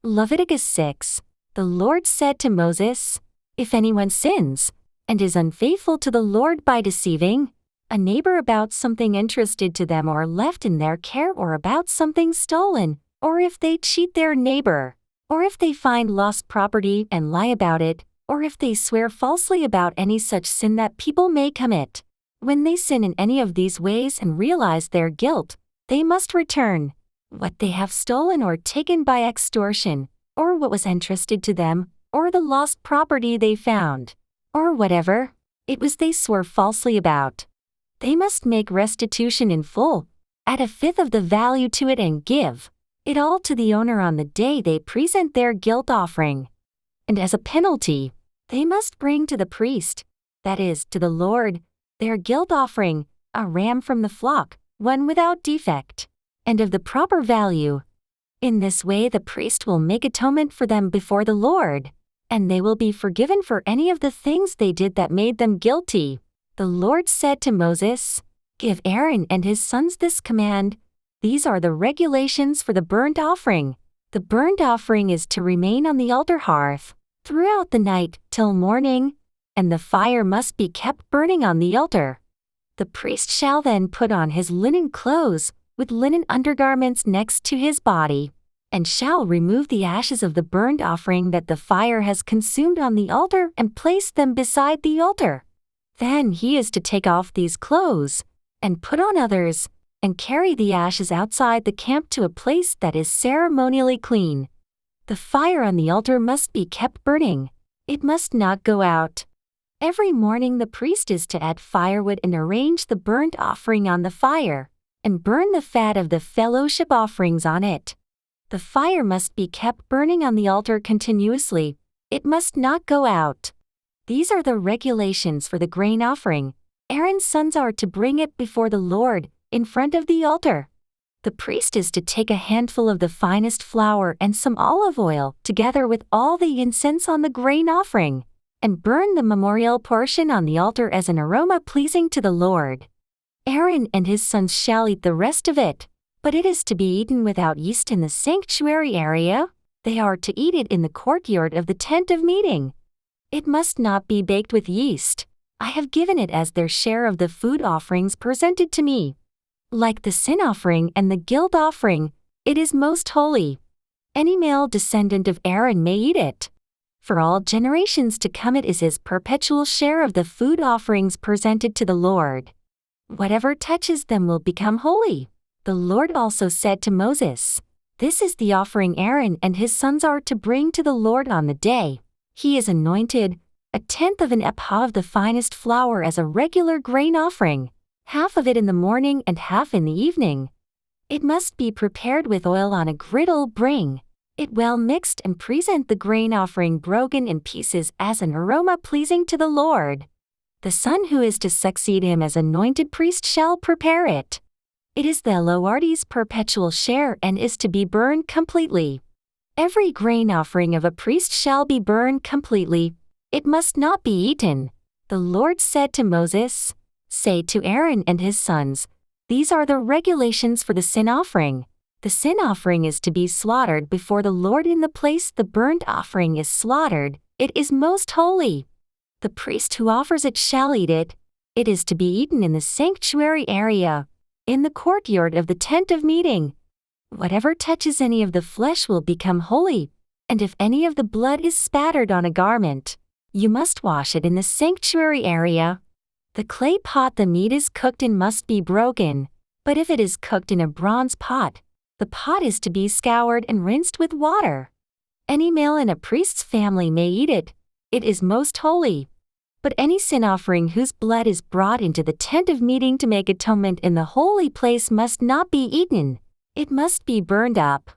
Leviticus 6. The Lord said to Moses, "If anyone sins, and is unfaithful to the Lord by deceiving a neighbor about something entrusted to them or left in their care, or about something stolen, or if they cheat their neighbor, or if they find lost property and lie about it, or if they swear falsely about any such sin that people may commit, when they sin in any of these ways and realize their guilt, they must return what they have stolen or taken by extortion, or what was entrusted to them, or the lost property they found, or whatever it was they swore falsely about. They must make restitution in full, add a fifth of the value to it, and give it all to the owner on the day they present their guilt offering. And as a penalty, they must bring to the priest, that is, to the Lord, their guilt offering, a ram from the flock, one without defect, and of the proper value. In this way the priest will make atonement for them before the Lord, and they will be forgiven for any of the things they did that made them guilty. The Lord said to Moses, "Give Aaron and his sons this command. These are the regulations for the burnt offering. The burnt offering is to remain on the altar hearth throughout the night till morning, and the fire must be kept burning on the altar. The priest shall then put on his linen clothes, with linen undergarments next to his body, and shall remove the ashes of the burnt offering that the fire has consumed on the altar and place them beside the altar. Then he is to take off these clothes, and put on others, and carry the ashes outside the camp to a place that is ceremonially clean. The fire on the altar must be kept burning. It must not go out. Every morning the priest is to add firewood and arrange the burnt offering on the fire, and burn the fat of the fellowship offerings on it. The fire must be kept burning on the altar continuously. It must not go out. These are the regulations for the grain offering. Aaron's sons are to bring it before the Lord, in front of the altar. The priest is to take a handful of the finest flour and some olive oil, together with all the incense on the grain offering, and burn the memorial portion on the altar as an aroma pleasing to the Lord. Aaron and his sons shall eat the rest of it, but it is to be eaten without yeast in the sanctuary area. They are to eat it in the courtyard of the tent of meeting. It must not be baked with yeast. I have given it as their share of the food offerings presented to me. Like the sin offering and the guilt offering, it is most holy. Any male descendant of Aaron may eat it. For all generations to come it is his perpetual share of the food offerings presented to the Lord. Whatever touches them will become holy. The Lord also said to Moses, "This is the offering Aaron and his sons are to bring to the Lord on the day he is anointed, a tenth of an ephah of the finest flour as a regular grain offering, half of it in the morning and half in the evening. It must be prepared with oil on a griddle. Bring it well mixed and present the grain offering broken in pieces as an aroma pleasing to the Lord. The son who is to succeed him as anointed priest shall prepare it. It is the Lord's perpetual share and is to be burned completely. Every grain offering of a priest shall be burned completely. It must not be eaten." The Lord said to Moses, "Say to Aaron and his sons, these are the regulations for the sin offering. The sin offering is to be slaughtered before the Lord in the place the burnt offering is slaughtered. It is most holy. The priest who offers it shall eat it. It is to be eaten in the sanctuary area, in the courtyard of the tent of meeting. Whatever touches any of the flesh will become holy, and if any of the blood is spattered on a garment, you must wash it in the sanctuary area. The clay pot the meat is cooked in must be broken, but if it is cooked in a bronze pot, the pot is to be scoured and rinsed with water. Any male in a priest's family may eat it. It is most holy. But any sin offering whose blood is brought into the tent of meeting to make atonement in the holy place must not be eaten. It must be burned up.